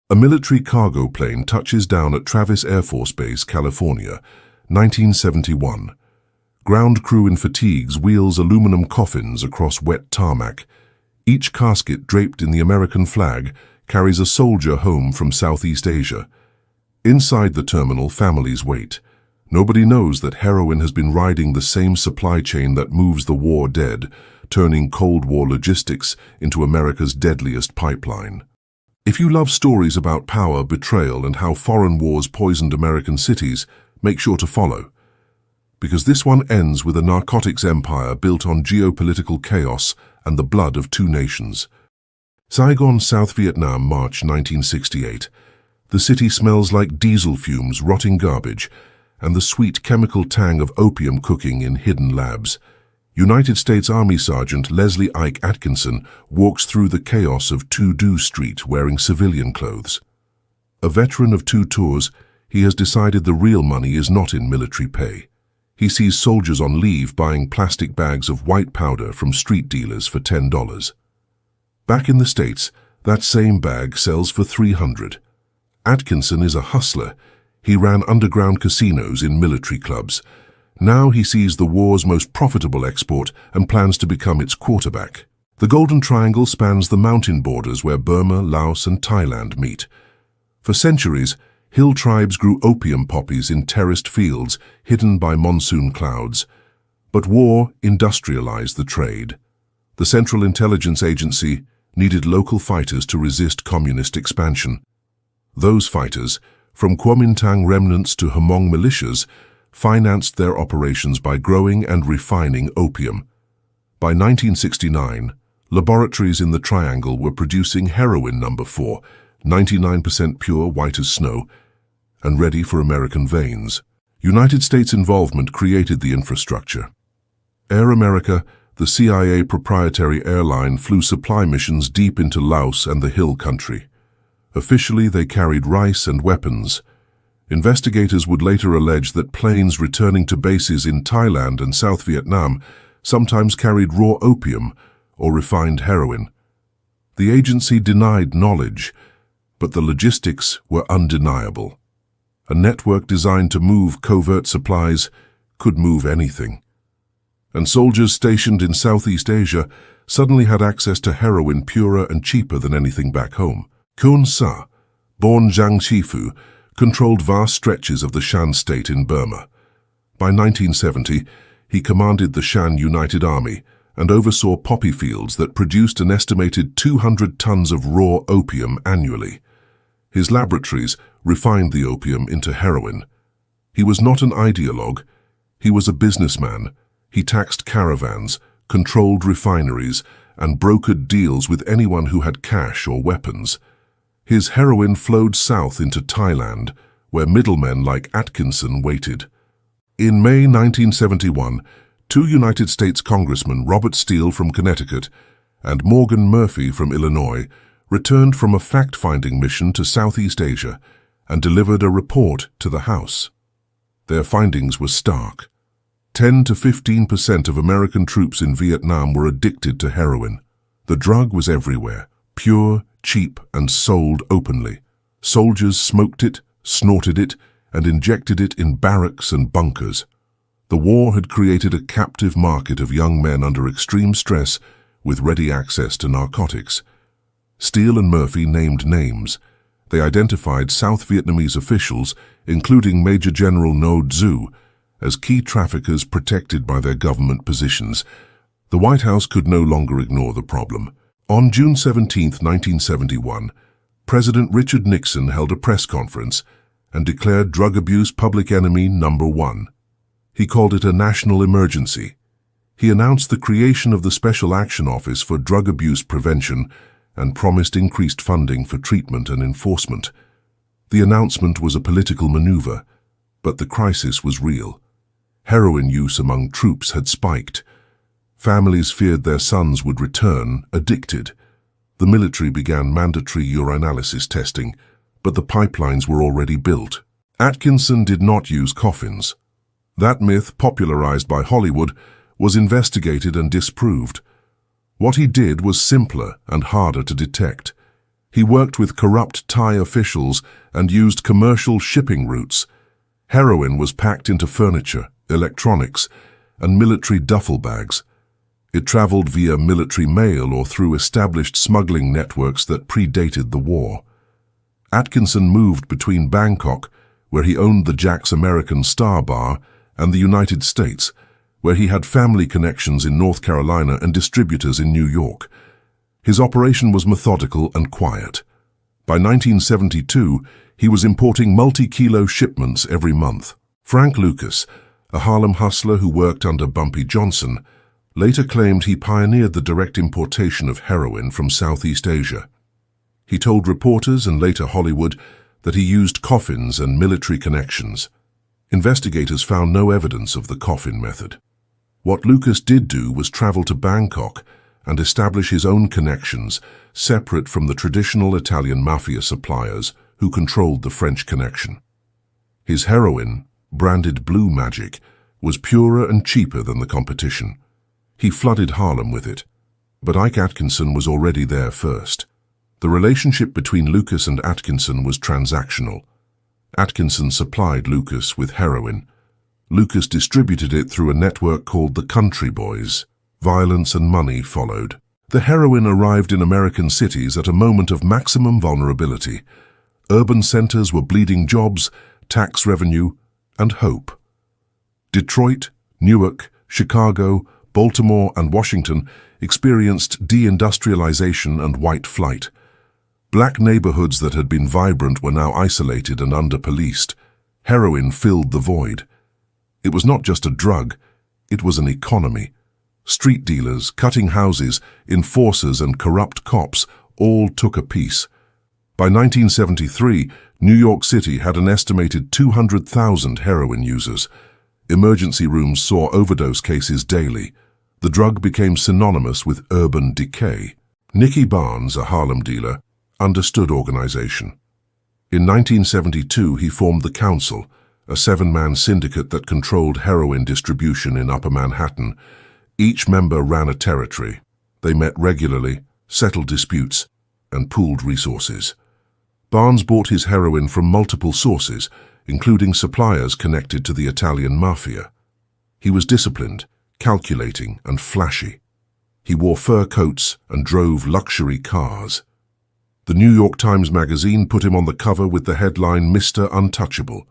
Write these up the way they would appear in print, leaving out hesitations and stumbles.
A military cargo plane touches down at Travis Air Force Base, California, 1971. Ground crew in fatigues wheels aluminum coffins across wet tarmac. Each casket draped in the American flag carries a soldier home from Southeast Asia. Inside the terminal, families wait. Nobody knows that heroin has been riding the same supply chain that moves the war dead, turning Cold War logistics into America's deadliest pipeline. If you love stories about power, betrayal, and how foreign wars poisoned American cities, make sure to follow. Because this one ends with a narcotics empire built on geopolitical chaos and the blood of two nations. Saigon, South Vietnam, March 1968. The city smells like diesel fumes, rotting garbage, and the sweet chemical tang of opium cooking in hidden labs. United States Army Sergeant Leslie Ike Atkinson walks through the chaos of To-Do Street wearing civilian clothes. A veteran of two tours, he has decided the real money is not in military pay. He sees soldiers on leave buying plastic bags of white powder from street dealers for $10. Back in the States, that same bag sells for $300. Atkinson is a hustler. He ran underground casinos in military clubs. Now he sees the war's most profitable export and plans to become its quarterback. The Golden Triangle spans the mountain borders where Burma, Laos, and Thailand meet. For centuries, hill tribes grew opium poppies in terraced fields hidden by monsoon clouds. But war industrialized the trade. The Central Intelligence Agency needed local fighters to resist communist expansion. Those fighters, from Kuomintang remnants to Hmong militias, financed their operations by growing and refining opium. By 1969, laboratories in the Triangle were producing heroin No. 4, 99% pure, white as snow, and ready for American veins. United States involvement created the infrastructure. Air America, the CIA proprietary airline, flew supply missions deep into Laos and the Hill Country. Officially, they carried rice and weapons. Investigators would later allege that planes returning to bases in Thailand and South Vietnam sometimes carried raw opium or refined heroin. The agency denied knowledge, but the logistics were undeniable. A network designed to move covert supplies could move anything. And soldiers stationed in Southeast Asia suddenly had access to heroin purer and cheaper than anything back home. Khun Sa, born Jiang Shifu, controlled vast stretches of the Shan state in Burma. By 1970, he commanded the Shan United Army and oversaw poppy fields that produced an estimated 200 tons of raw opium annually. His laboratories refined the opium into heroin. He was not an ideologue. He was a businessman. He taxed caravans, controlled refineries, and brokered deals with anyone who had cash or weapons. His heroin flowed south into Thailand, where middlemen like Atkinson waited. In May 1971, two United States Congressmen, Robert Steele from Connecticut and Morgan Murphy from Illinois, returned from a fact-finding mission to Southeast Asia and delivered a report to the House. Their findings were stark. 10 to 15% of American troops in Vietnam were addicted to heroin. The drug was everywhere, pure, cheap, and sold openly. Soldiers smoked it, snorted it, and injected it in barracks and bunkers. The war had created a captive market of young men under extreme stress with ready access to narcotics. Steele and Murphy named names. They identified South Vietnamese officials, including Major General Ngo Dzu, as key traffickers protected by their government positions. The White House could no longer ignore the problem. On June 17, 1971, President Richard Nixon held a press conference and declared drug abuse public enemy number 1. He called it a national emergency. He announced the creation of the Special Action Office for Drug Abuse Prevention and promised increased funding for treatment and enforcement. The announcement was a political maneuver, but the crisis was real. Heroin use among troops had spiked. Families feared their sons would return, addicted. The military began mandatory urinalysis testing, but the pipelines were already built. Atkinson did not use coffins. That myth, popularized by Hollywood, was investigated and disproved. What he did was simpler and harder to detect. He worked with corrupt Thai officials and used commercial shipping routes. Heroin was packed into furniture, electronics, and military duffel bags. It traveled via military mail or through established smuggling networks that predated the war. Atkinson moved between Bangkok, where he owned the Jack's American Star Bar, and the United States, where he had family connections in North Carolina and distributors in New York. His operation was methodical and quiet. By 1972, he was importing multi-kilo shipments every month. Frank Lucas, a Harlem hustler who worked under Bumpy Johnson, later claimed he pioneered the direct importation of heroin from Southeast Asia. He told reporters and later Hollywood that he used coffins and military connections. Investigators found no evidence of the coffin method. What Lucas did do was travel to Bangkok and establish his own connections, separate from the traditional Italian mafia suppliers who controlled the French connection. His heroin, branded Blue Magic, was purer and cheaper than the competition. He flooded Harlem with it, but Ike Atkinson was already there first. The relationship between Lucas and Atkinson was transactional. Atkinson supplied Lucas with heroin. Lucas distributed it through a network called the Country Boys. Violence and money followed. The heroin arrived in American cities at a moment of maximum vulnerability. Urban centers were bleeding jobs, tax revenue, and hope. Detroit, Newark, Chicago, Baltimore, and Washington experienced deindustrialization and white flight. Black neighborhoods that had been vibrant were now isolated and under-policed. Heroin filled the void. It was not just a drug, it was an economy. Street dealers, cutting houses, enforcers, and corrupt cops all took a piece. By 1973, New York City had an estimated 200,000 heroin users. Emergency rooms saw overdose cases daily. The drug became synonymous with urban decay. Nicky Barnes, a Harlem dealer, understood organization. In 1972, he formed the Council, a 7-man syndicate that controlled heroin distribution in Upper Manhattan. Each member ran a territory. They met regularly, settled disputes, and pooled resources. Barnes bought his heroin from multiple sources, including suppliers connected to the Italian mafia. He was disciplined, calculating, and flashy. He wore fur coats and drove luxury cars. The New York Times magazine put him on the cover with the headline Mr. Untouchable.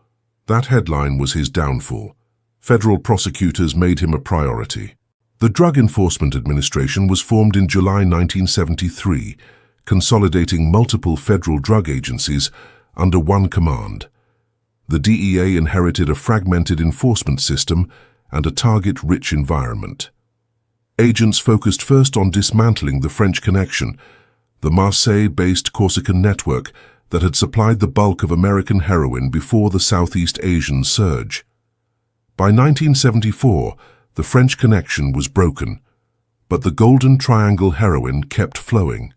That headline was his downfall. Federal prosecutors made him a priority. The Drug Enforcement Administration was formed in July 1973, consolidating multiple federal drug agencies under one command. The DEA inherited a fragmented enforcement system and a target-rich environment. Agents focused first on dismantling the French connection, the Marseille-based Corsican network that had supplied the bulk of American heroin before the Southeast Asian surge. By 1974, the French connection was broken, but the Golden Triangle heroin kept flowing.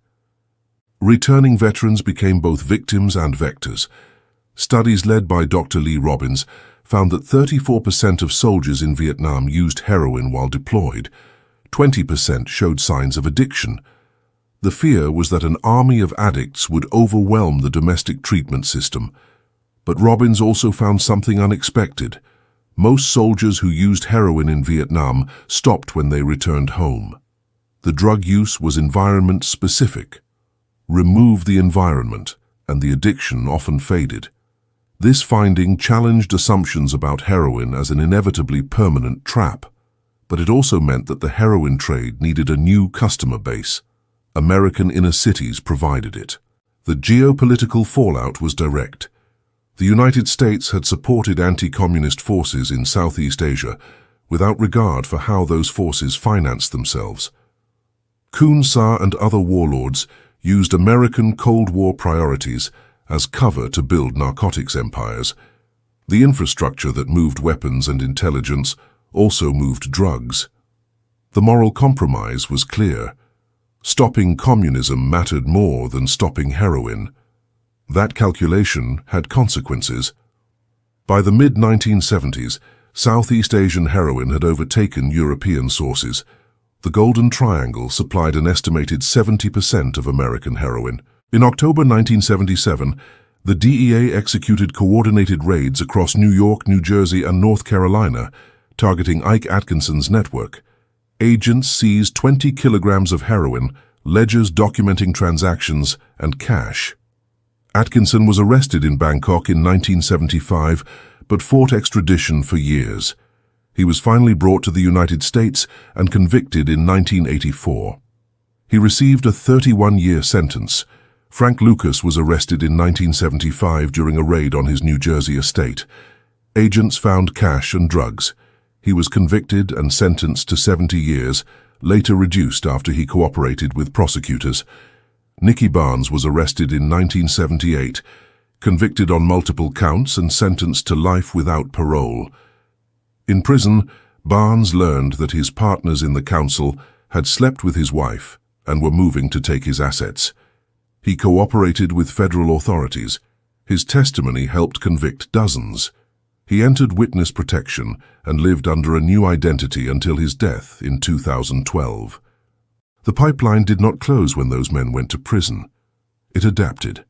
Returning veterans became both victims and vectors. Studies led by Dr. Lee Robbins found that 34% of soldiers in Vietnam used heroin while deployed. 20% showed signs of addiction. The fear was that an army of addicts would overwhelm the domestic treatment system. But Robbins also found something unexpected. Most soldiers who used heroin in Vietnam stopped when they returned home. The drug use was environment-specific. Remove the environment, and the addiction often faded. This finding challenged assumptions about heroin as an inevitably permanent trap. But it also meant that the heroin trade needed a new customer base. American inner cities provided it. The geopolitical fallout was direct. The United States had supported anti-communist forces in Southeast Asia without regard for how those forces financed themselves. Khun Sa and other warlords used American Cold War priorities as cover to build narcotics empires. The infrastructure that moved weapons and intelligence also moved drugs. The moral compromise was clear. Stopping communism mattered more than stopping heroin. That calculation had consequences. By the mid-1970s, Southeast Asian heroin had overtaken European sources. The Golden Triangle supplied an estimated 70% of American heroin. In October 1977, the DEA executed coordinated raids across New York, New Jersey, and North Carolina, targeting Ike Atkinson's network. Agents seized 20 kilograms of heroin, ledgers documenting transactions, and cash. Atkinson was arrested in Bangkok in 1975, but fought extradition for years. He was finally brought to the United States and convicted in 1984. He received a 31-year sentence. Frank Lucas was arrested in 1975 during a raid on his New Jersey estate. Agents found cash and drugs. He was convicted and sentenced to 70 years, later reduced after he cooperated with prosecutors. Nicky Barnes was arrested in 1978, convicted on multiple counts and sentenced to life without parole. In prison, Barnes learned that his partners in the council had slept with his wife and were moving to take his assets. He cooperated with federal authorities. His testimony helped convict dozens. He entered witness protection and lived under a new identity until his death in 2012. The pipeline did not close when those men went to prison. It adapted.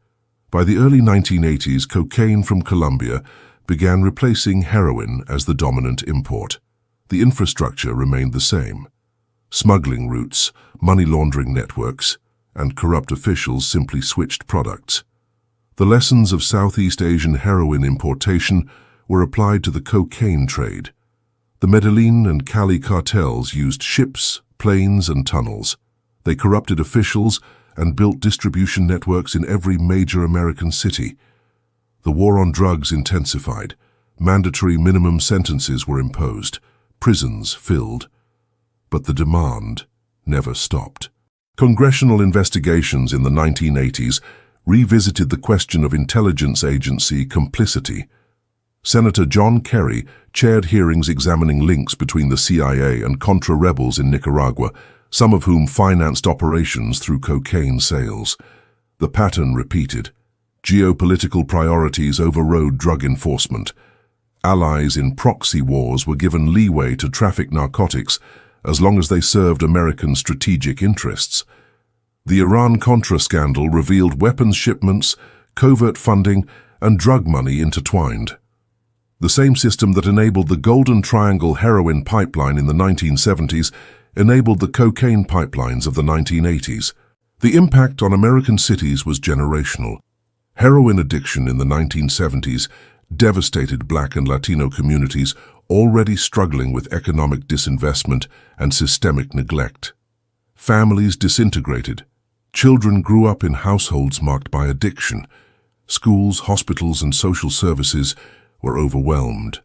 By the early 1980s, cocaine from Colombia began replacing heroin as the dominant import. The infrastructure remained the same. Smuggling routes, money laundering networks, and corrupt officials simply switched products. The lessons of Southeast Asian heroin importation were applied to the cocaine trade. The Medellin and Cali cartels used ships, planes, and tunnels. They corrupted officials and built distribution networks in every major American city. The war on drugs intensified. Mandatory minimum sentences were imposed. Prisons filled. But the demand never stopped. Congressional investigations in the 1980s revisited the question of intelligence agency complicity. Senator John Kerry chaired hearings examining links between the CIA and Contra rebels in Nicaragua, some of whom financed operations through cocaine sales. The pattern repeated. Geopolitical priorities overrode drug enforcement. Allies in proxy wars were given leeway to traffic narcotics as long as they served American strategic interests. The Iran-Contra scandal revealed weapons shipments, covert funding, and drug money intertwined. The same system that enabled the Golden Triangle heroin pipeline in the 1970s enabled the cocaine pipelines of the 1980s. The impact on American cities was generational. Heroin addiction in the 1970s devastated Black and Latino communities already struggling with economic disinvestment and systemic neglect. Families disintegrated. Children grew up in households marked by addiction. Schools, hospitals, and social services were overwhelmed.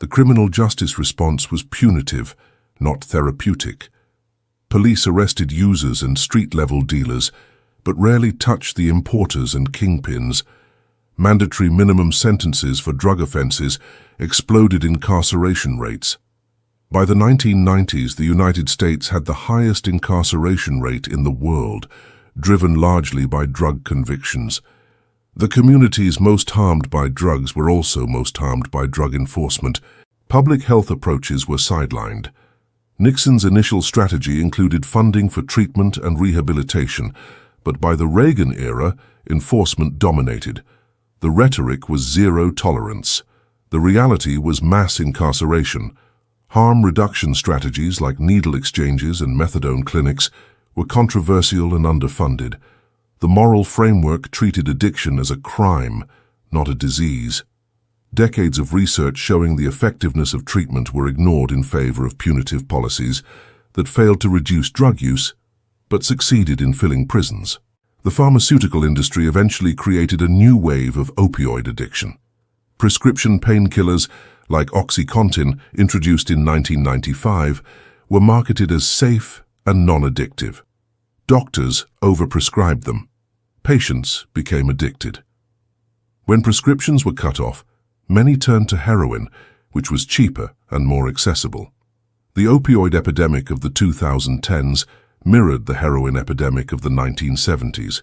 The criminal justice response was punitive, not therapeutic. Police arrested users and street-level dealers, but rarely touched the importers and kingpins. Mandatory minimum sentences for drug offenses exploded incarceration rates. By the 1990s, the United States had the highest incarceration rate in the world, driven largely by drug convictions. The communities most harmed by drugs were also most harmed by drug enforcement. Public health approaches were sidelined. Nixon's initial strategy included funding for treatment and rehabilitation, but by the Reagan era, enforcement dominated. The rhetoric was zero tolerance. The reality was mass incarceration. Harm reduction strategies like needle exchanges and methadone clinics were controversial and underfunded. The moral framework treated addiction as a crime, not a disease. Decades of research showing the effectiveness of treatment were ignored in favor of punitive policies that failed to reduce drug use, but succeeded in filling prisons. The pharmaceutical industry eventually created a new wave of opioid addiction. Prescription painkillers like OxyContin, introduced in 1995, were marketed as safe and non-addictive. Doctors overprescribed them. Patients became addicted. When prescriptions were cut off, many turned to heroin, which was cheaper and more accessible. The opioid epidemic of the 2010s mirrored the heroin epidemic of the 1970s,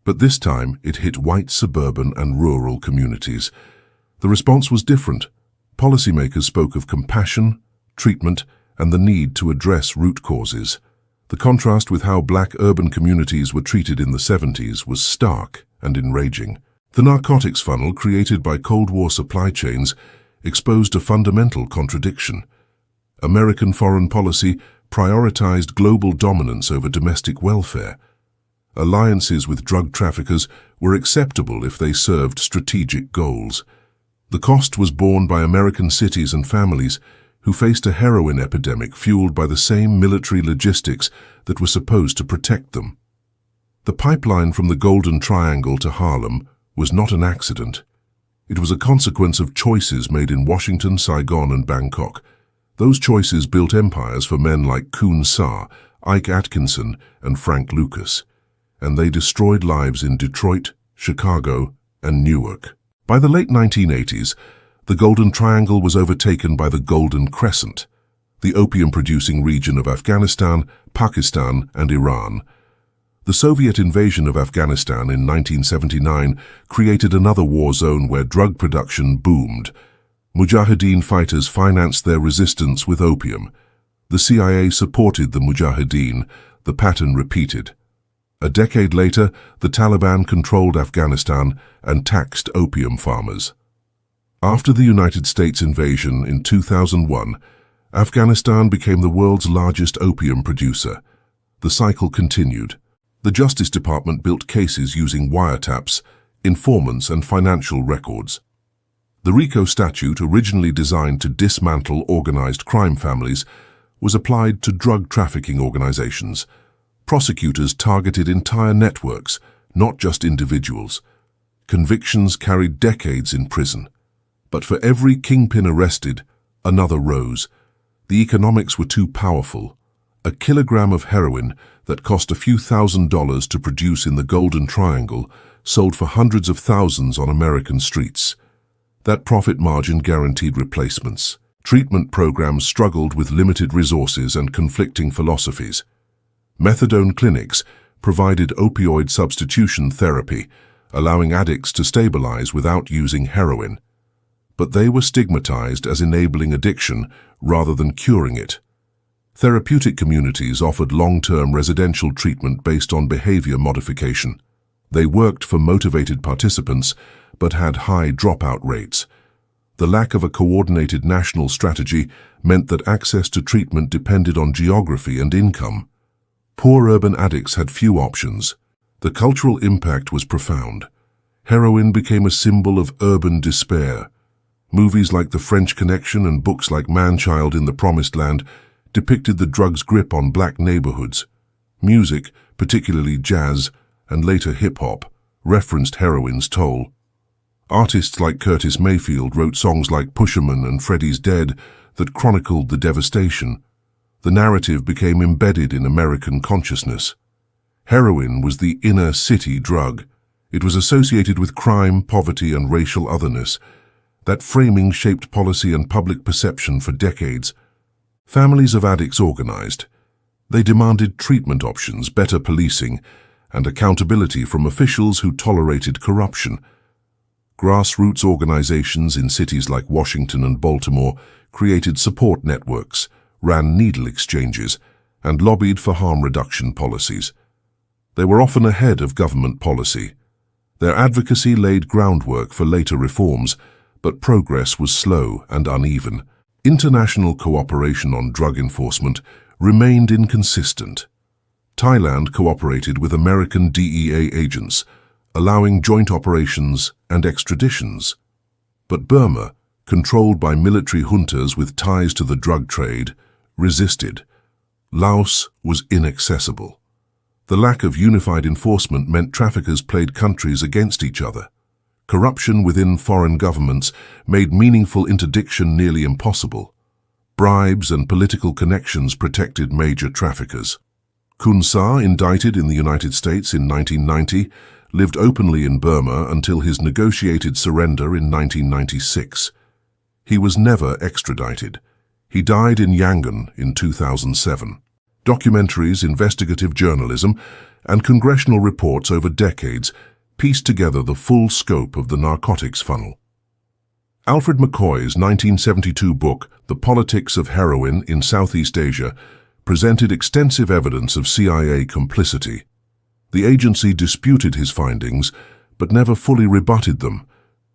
but this time it hit white suburban and rural communities. The response was different. Policymakers spoke of compassion, treatment, and the need to address root causes. The contrast with how black urban communities were treated in the 70s was stark and enraging. The narcotics funnel created by Cold War supply chains exposed a fundamental contradiction. American foreign policy prioritized global dominance over domestic welfare. Alliances with drug traffickers were acceptable if they served strategic goals. The cost was borne by American cities and families who faced a heroin epidemic fueled by the same military logistics that were supposed to protect them. The pipeline from the Golden Triangle to Harlem was not an accident. It was a consequence of choices made in Washington, Saigon, and Bangkok. Those choices built empires for men like Khun Sa, Ike Atkinson, and Frank Lucas, and they destroyed lives in Detroit, Chicago, and Newark. By the late 1980s, the Golden Triangle was overtaken by the Golden Crescent, the opium-producing region of Afghanistan, Pakistan, and Iran. The Soviet invasion of Afghanistan in 1979 created another war zone where drug production boomed. Mujahideen fighters financed their resistance with opium. The CIA supported the Mujahideen. The pattern repeated. A decade later, the Taliban controlled Afghanistan and taxed opium farmers. After the United States invasion in 2001, Afghanistan became the world's largest opium producer. The cycle continued. The Justice Department built cases using wiretaps, informants, and financial records. The RICO statute, originally designed to dismantle organized crime families, was applied to drug trafficking organizations. Prosecutors targeted entire networks, not just individuals. Convictions carried decades in prison. But for every kingpin arrested, another rose. The economics were too powerful. A kilogram of heroin that cost a few $1,000s to produce in the Golden Triangle sold for hundreds of thousands on American streets. That profit margin guaranteed replacements. Treatment programs struggled with limited resources and conflicting philosophies. Methadone clinics provided opioid substitution therapy, allowing addicts to stabilize without using heroin. But they were stigmatized as enabling addiction rather than curing it. Therapeutic communities offered long-term residential treatment based on behavior modification. They worked for motivated participants, but had high dropout rates. The lack of a coordinated national strategy meant that access to treatment depended on geography and income. Poor urban addicts had few options. The cultural impact was profound. Heroin became a symbol of urban despair. Movies like The French Connection and books like Man-Child in the Promised Land depicted the drug's grip on black neighborhoods. Music, particularly jazz and later hip-hop, referenced heroin's toll. Artists like Curtis Mayfield wrote songs like Pusherman and Freddie's Dead that chronicled the devastation. The narrative became embedded in American consciousness. Heroin was the inner-city drug. It was associated with crime, poverty, and racial otherness. That framing shaped policy and public perception for decades. Families of addicts organized. They demanded treatment options, better policing, and accountability from officials who tolerated corruption. Grassroots organizations in cities like Washington and Baltimore created support networks, ran needle exchanges, and lobbied for harm reduction policies. They were often ahead of government policy. Their advocacy laid groundwork for later reforms, but progress was slow and uneven. International cooperation on drug enforcement remained inconsistent. Thailand cooperated with American DEA agents, allowing joint operations and extraditions. But Burma, controlled by military juntas with ties to the drug trade, resisted. Laos was inaccessible. The lack of unified enforcement meant traffickers played countries against each other. Corruption within foreign governments made meaningful interdiction nearly impossible. Bribes and political connections protected major traffickers. Khun Sa, indicted in the United States in 1990, lived openly in Burma until his negotiated surrender in 1996. He was never extradited. He died in Yangon in 2007. Documentaries, investigative journalism, and congressional reports over decades pieced together the full scope of the narcotics funnel. Alfred McCoy's 1972 book, The Politics of Heroin in Southeast Asia, presented extensive evidence of CIA complicity. The agency disputed his findings, but never fully rebutted them.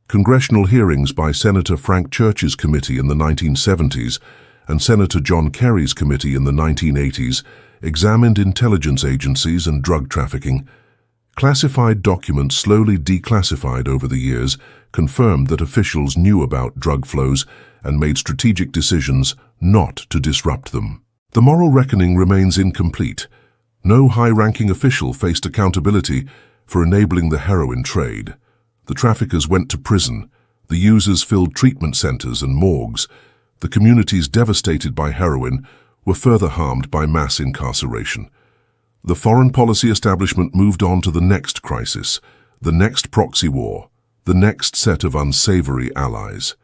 Congressional hearings by Senator Frank Church's committee in the 1970s and Senator John Kerry's committee in the 1980s examined intelligence agencies and drug trafficking. Classified documents slowly declassified over the years confirmed that officials knew about drug flows and made strategic decisions not to disrupt them. The moral reckoning remains incomplete. No high-ranking official faced accountability for enabling the heroin trade. The traffickers went to prison. The users filled treatment centers and morgues. The communities devastated by heroin were further harmed by mass incarceration. The foreign policy establishment moved on to the next crisis, the next proxy war, the next set of unsavory allies.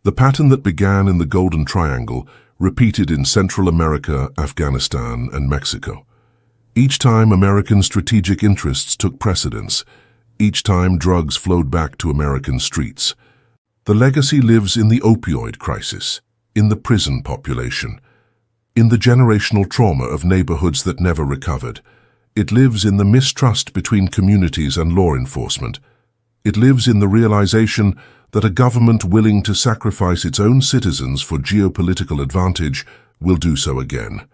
The pattern that began in the Golden Triangle repeated in Central America, Afghanistan, and Mexico. Each time American strategic interests took precedence, each time drugs flowed back to American streets. The legacy lives in the opioid crisis, in the prison population, in the generational trauma of neighborhoods that never recovered. It lives in the mistrust between communities and law enforcement. It lives in the realization that a government willing to sacrifice its own citizens for geopolitical advantage will do so again.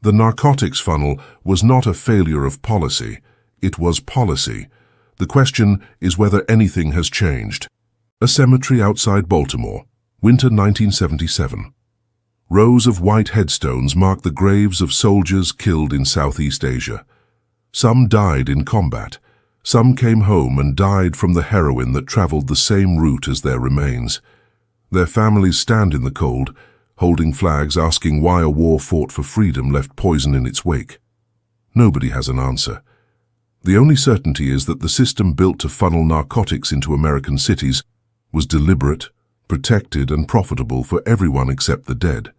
The narcotics funnel was not a failure of policy, it was policy. The question is whether anything has changed. A cemetery outside Baltimore, winter 1977. Rows of white headstones mark the graves of soldiers killed in Southeast Asia. Some died in combat. Some came home and died from the heroin that traveled the same route as their remains. Their families stand in the cold, holding flags asking why a war fought for freedom left poison in its wake. Nobody has an answer. The only certainty is that the system built to funnel narcotics into American cities was deliberate, protected, and profitable for everyone except the dead.